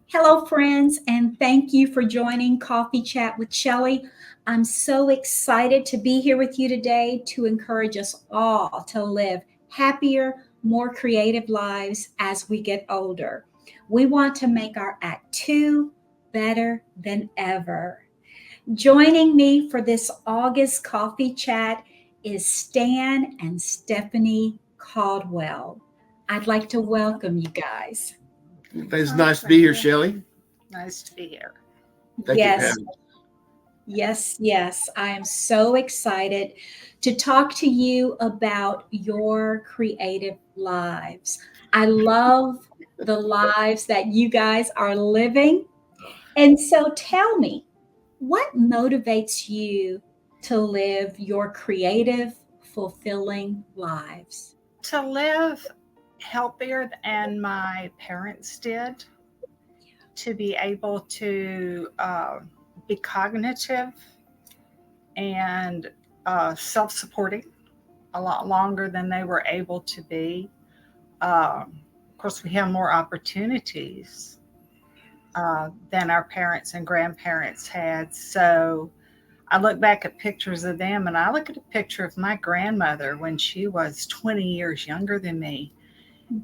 Hello, friends, and thank you for joining Coffee Chat with Shelley. I'm so excited to be here with you today to encourage us all to live happier, more creative lives as we get older. We want to make our Act Two better than ever. Joining me for this August coffee chat is Stan and Stephanie Caldwell. I'd like to welcome you guys. It's Oh, nice to be thank here, you. Shelley. Nice to be here. Thank you for Yes, having me. yes. I am so excited to talk to you about your creative lives. I love the lives that you guys are living. And so tell me, what motivates you to live your creative, fulfilling lives? To live healthier than my parents did, to be able to be cognitive and self supporting a lot longer than they were able to be. Of course, we have more opportunities than our parents and grandparents had. So I look back at pictures of them and I look at a picture of my grandmother when she was 20 years younger than me.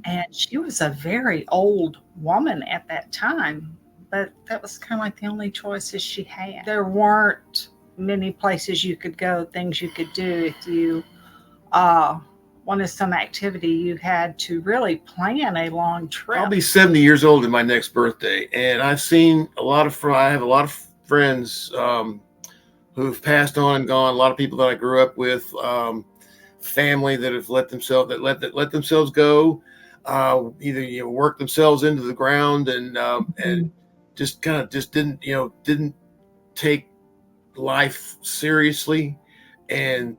And she was a very old woman at that time, but that was kind of like the only choices she had. There weren't many places you could go, things you could do if you uh, wanted some activity. You had to really plan a long I'll trip. be 70 years old in my next birthday, and I've seen I have a lot of friends who've passed on and gone. A lot of people that I grew up with, family that have let themselves go, either work themselves into the ground and Mhm. just kind of just didn't take life seriously, and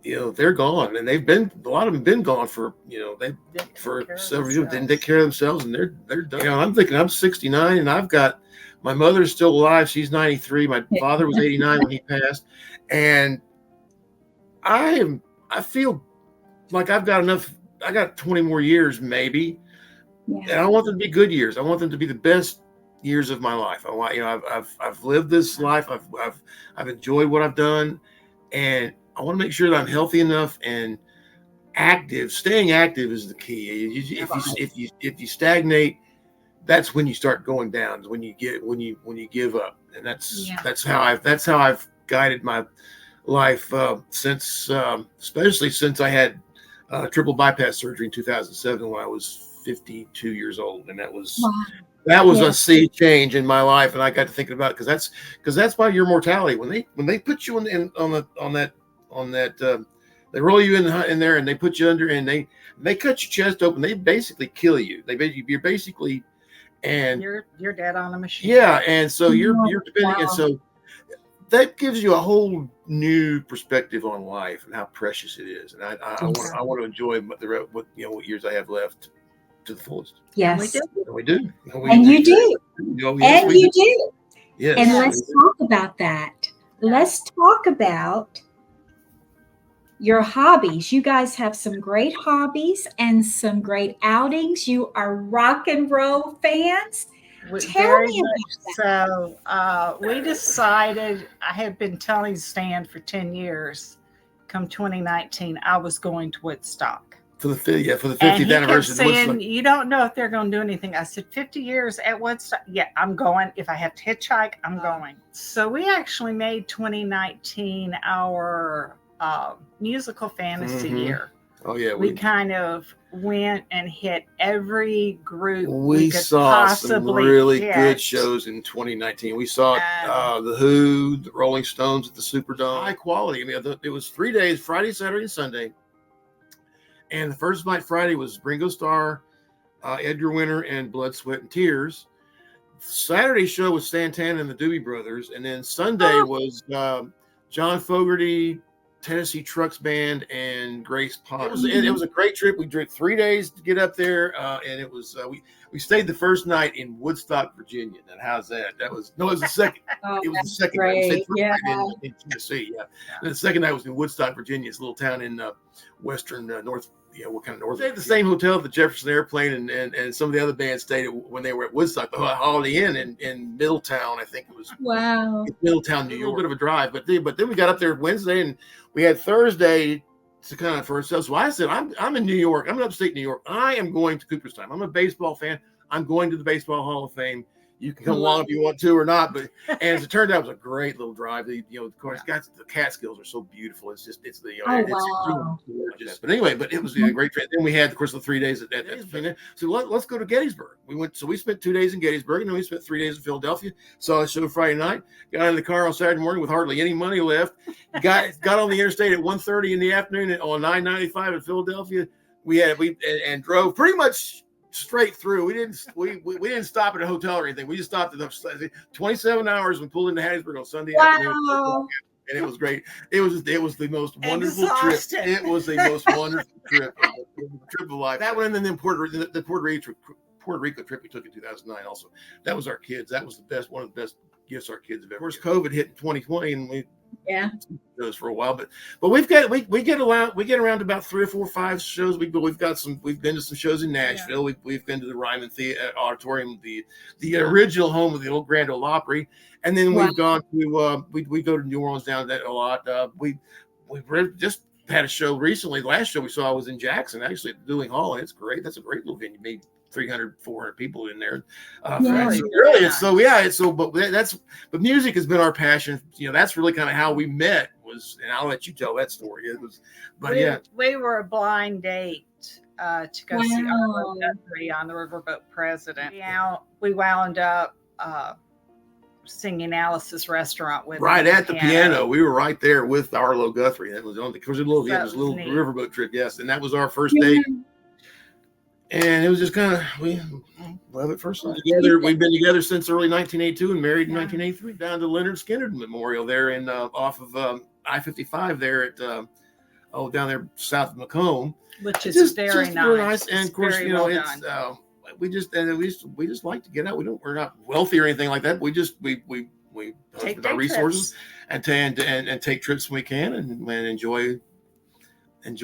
they're gone, and a lot of them been gone for they Didn't take for care of several years, didn't take themselves. care of themselves, and they're done. I'm thinking I'm 69, and I've got my mother's still alive. She's 93. My father was 89 when he passed, and I am I feel like I've got enough. I got 20 more years maybe, Yeah. and I want them to be good years. I want them to be the best years of my life. I want I've lived this life. I've enjoyed what I've done, and I want to make sure that I'm healthy enough and active. Staying active is the key. If you stagnate, that's when you start going down. When you give up, and Yeah. that's how I've guided my life since especially since I had triple bypass surgery in 2007 when I was 52 years old, and Wow. that was a Yeah. sea change in my life, and I got to thinking about it because that's why your mortality when they put you in on that they roll you in there and they put you under and they cut your chest open. They basically kill you. You're basically and You're dead on a machine. yeah, and so Oh, you're depending, and wow. so that gives you a whole new perspective on life and how precious it is. And Yes. I want to enjoy what years I have left to the fullest. And we did. Yes. And we do. And you do. Yes, And we do. you do. And Yes. Yeah. let's talk about that. Yeah. Let's talk about your hobbies. You guys have some great hobbies and some great outings. You are rock and roll fans. Tell Very me much about so. We decided, I had been telling Stan for 10 years, come 2019, I was going to Woodstock. For the And 50th he kept anniversary of saying, Woodstock. "You don't know if they're going to do anything." I said, 50 years at Woodstock? Yeah, I'm going. If I have to hitchhike, I'm going. So we actually made 2019 our musical fantasy Hmm. year. Oh yeah, We kind of went and hit every group we we could saw some possibly really good hit. shows in 2019. We saw And the Who, the Rolling Stones at the Superdome. High quality. I mean, it was 3 days: Friday, Saturday, and Sunday. And the first night Friday was Ringo Starr, Edgar Winter, and Blood, Sweat, and Tears. Saturday show was Santana and the Doobie Brothers, and then Sunday that. was John Fogerty, Tennessee Trucks Band, and Grace Pond. It was a great trip. We drove 3 days to get up there, and it was we stayed the first night in Woodstock, Virginia. And how's that? That was no, it was the second. Oh, It was the that's second night. We stayed great. the first Yeah. night in Tennessee. Yeah, and the second night was in Woodstock, Virginia. It's a little town in western what kind of north. They had the same hotel at the Jefferson Airplane, and some of the other bands stayed when they were at Woodstock, the Holiday Inn in Middletown, I think it was. Wow. Middletown, New York. A little bit of a drive, but then we got up there Wednesday, and we had Thursday to kind of for ourselves. So I said, I'm in New York. I'm in upstate New York. I am going to Cooperstown. I'm a baseball fan. I'm going to the Baseball Hall of Fame. You can come along if you want to or not, but and as it turned out, it was a great little drive. Of course, the Catskills are so beautiful. It's Wow. gorgeous. But anyway, it was a great trip. Then we had, of course, the 3 days at so let's go to Gettysburg. We spent 2 days in Gettysburg, and then we spent 3 days in Philadelphia. Saw a show Friday night. Got in the car on Saturday morning with hardly any money left. Got on the interstate at 1:30 in the afternoon on 995 in Philadelphia. We drove pretty much straight through. We didn't stop at a hotel or anything. We just stopped at 27 hours. We pulled into Hattiesburg on Sunday afternoon, and it was great. It was the most wonderful trip. It was the most wonderful trip of life. That one, and then the Puerto Rico trip we took in 2009. Also, that was our kids. That was one of the best gifts our kids have ever. Of course, COVID hit in 2020, and we those for a while, but we get around to about 3 or 4 or 5 shows. We've been to some shows in Nashville. We've been to the Ryman Theater Auditorium, the original home of the old Grand Ole Opry, and then we've gone to we go to New Orleans down that a lot. We just had a show recently. The last show we saw was in Jackson, actually at the Dewey Hall, and it's great. That's a great little venue. Maybe 300, 400 people in there. But music has been our passion. That's really kind of how we met and I'll let you tell that story. We were a blind date to go see Arlo Guthrie on the Riverboat President. We wound up singing Alice's Restaurant with right at the piano. We were right there with Arlo Guthrie. That was on it was a little riverboat trip, yes, and that was our first date. And it was just kind of, we love it first time together. We've been together since early 1982 and married in 1983 down to Leonard Skinner Memorial there in off of I-55 there at down there south of Macomb, which is very nice. And of course, we just like to get out. We're not wealthy or anything like that. We take our resources and take trips when we can and enjoy what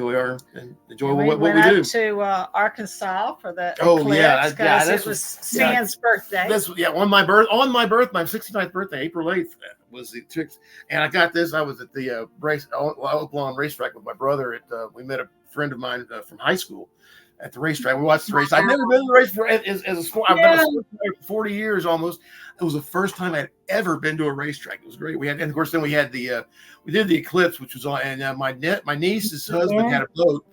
we do. We went up to Arkansas for the eclipse it was Stan's birthday. On my 69th birthday, April 8th was the trick. And I got this. I was at the Oaklawn racetrack with my brother. We met a friend of mine from high school at the racetrack. We watched the race. I've never been to the race as a sport. I've been a sport for 40 years almost. It was the first time I'd ever been to a racetrack. It was great. And of course, then we had we did the eclipse, which was on, and my niece's husband had a boat,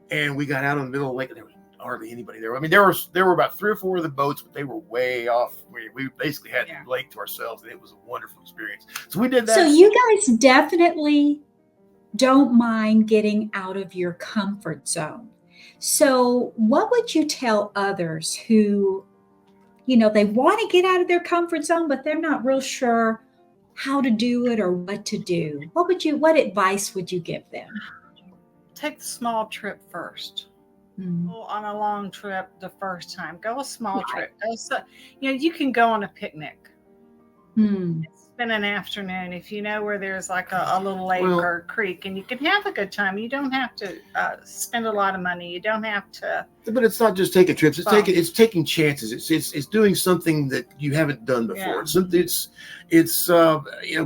and we got out in the middle of the lake, and there was hardly anybody there. I mean, there were about 3 or 4 of the boats, but they were way off. We basically had the lake to ourselves, and it was a wonderful experience. So we did that. So you guys definitely don't mind getting out of your comfort zone. So what would you tell others who, they want to get out of their comfort zone, but they're not real sure how to do it or what to do? What advice would you give them? Take the small trip first. Go on a long trip the first time. Go a small trip. You can go on a picnic. Spend an afternoon if you know where there's like a little lake or a creek, and you can have a good time. You don't have to spend a lot of money. You don't have to. But it's not just taking trips. It's taking chances. It's doing something that you haven't done before. It's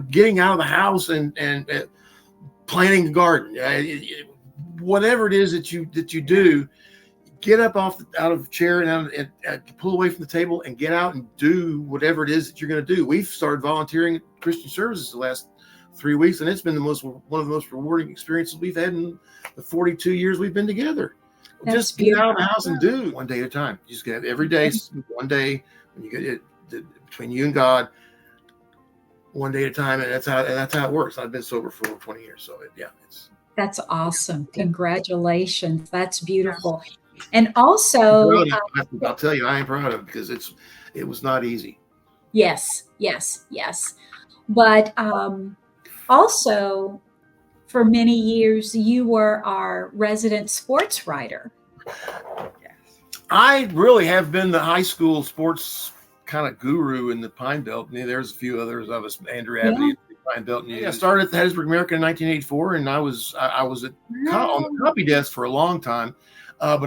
getting out of the house and planting a garden. Whatever it is that you do. Get up out of the chair and pull away from the table and get out and do whatever it is that you're going to do. We've started volunteering at Christian Services the last 3 weeks, and it's been one of the most rewarding experiences we've had in the 42 years we've been together. Just get out of the house and do one day at a time. You just get every day, one day when you get it between you and God, one day at a time, and that's how it works. I've been sober for over 20 years, so that's awesome. Congratulations. That's beautiful. And also, I'll tell you, I am proud of it because it was not easy. Yes. But also, for many years, you were our resident sports writer. I really have been the high school sports kind of guru in the Pine Belt. There's a few others of us, Andrew Abbey, Pine Belt News. I started at the Hattiesburg American in 1984, and I was on the copy desk for a long time. But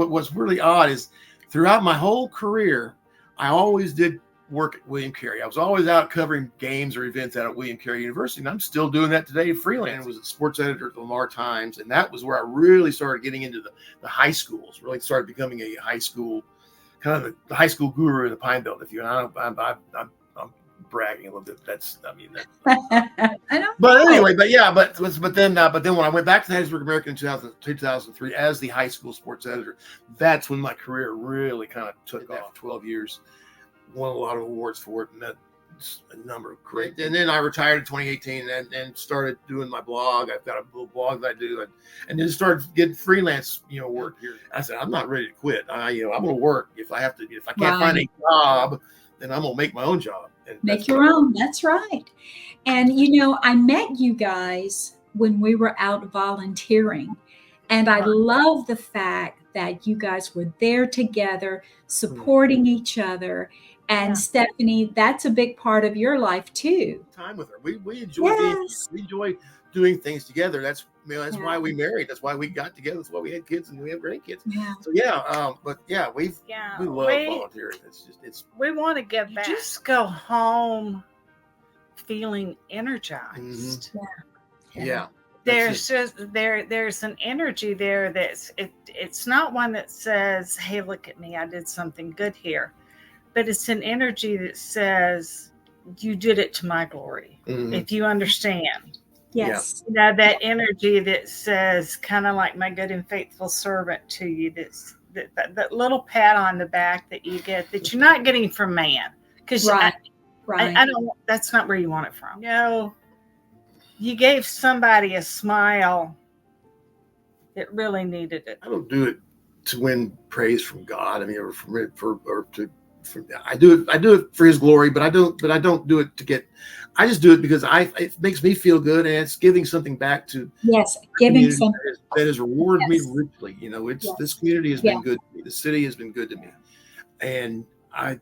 what's really odd is throughout my whole career, I always did work at William Carey. I was always out covering games or events out at William Carey University, and I'm still doing that today freelance. I was a sports editor at the Lamar Times, and that was where I really started getting into the high schools, really started becoming a high school, kind of the high school guru in the Pine Belt, if you know. I'm bragging a little bit. I know. But anyway, but then when I went back to the Hattiesburg American in 2003 as the high school sports editor, that's when my career really kind of took off. 12 years, won a lot of awards for it, and that's a number of great. And then I retired in 2018 and started doing my blog. I've got a little blog that I do, and then started getting freelance, work here. I said, I'm not ready to quit. I'm going to work if I have to. If I can't find a job, then I'm going to make my own job. Make your own. That's right. And, I met you guys when we were out volunteering. And I love the fact that you guys were there together, supporting each other. And Stephanie, that's a big part of your life too. Time with her. We enjoy doing things together. That's why we married. That's why we got together. That's why we had kids and we have grandkids. Yeah. So we love volunteering. We want to give back. Just go home feeling energized. Mm-hmm. Yeah. There's an energy there it's not one that says, hey, look at me, I did something good here. But it's an energy that says, you did it to my glory. Mm-hmm. If you understand. Yes. That energy that says, kind of like my good and faithful servant to you, that little pat on the back that you get that you're not getting from man. Because I don't, that's not where you want it from. You gave somebody a smile that really needed it. I don't do it to win praise from God. I mean, I do it for His glory, but I don't do it to get. I just do it because it makes me feel good, and it's giving something back to. Yes, giving something that has rewarded me richly. This community has been good to me. The city has been good to me, and I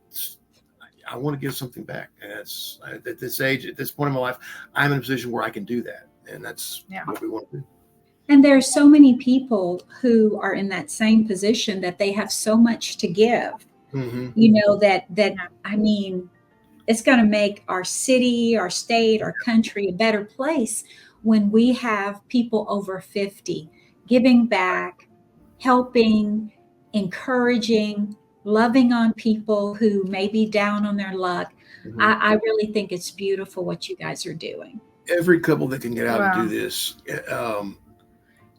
want to give something back. And it's at this age, at this point in my life, I'm in a position where I can do that, and that's what we want to do. And there are so many people who are in that same position that they have so much to give. Mm-hmm. It's going to make our city, our state, our country a better place when we have people over 50 giving back, helping, encouraging, loving on people who may be down on their luck. Mm-hmm. I really think it's beautiful what you guys are doing. Every couple that can get out and do this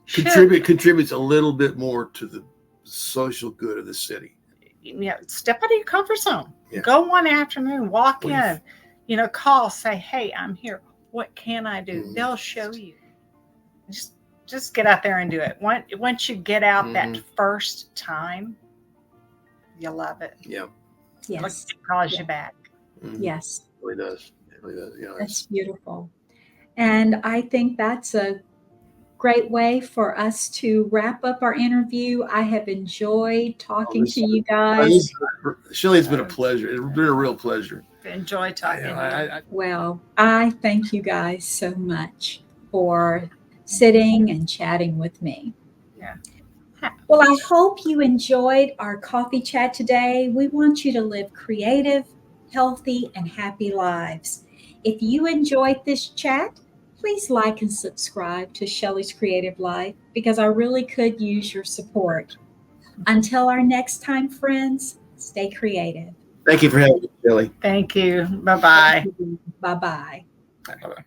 contributes a little bit more to the social good of the city. Step out of your comfort zone. Yeah. Go one afternoon, walk in, call, say, hey, I'm here. What can I do? Mm-hmm. They'll show you. Just get out there and do it. Once you get out that first time, you'll love it. Yeah. Yes. It calls you back. Mm-hmm. Yes. It really does. It really does. That's beautiful. And I think that's a great way for us to wrap up our interview. I have enjoyed talking to you guys. Shelley, it's been a pleasure. It's been a real pleasure. Enjoy talking to you. Well, I thank you guys so much for sitting and chatting with me. Yeah. Well, I hope you enjoyed our coffee chat today. We want you to live creative, healthy, and happy lives. If you enjoyed this chat, please like and subscribe to Shelley's Creative Life because I really could use your support. Until our next time, friends, stay creative. Thank you for having me, Shelley. Thank you. Bye-bye. Bye-bye. Bye-bye.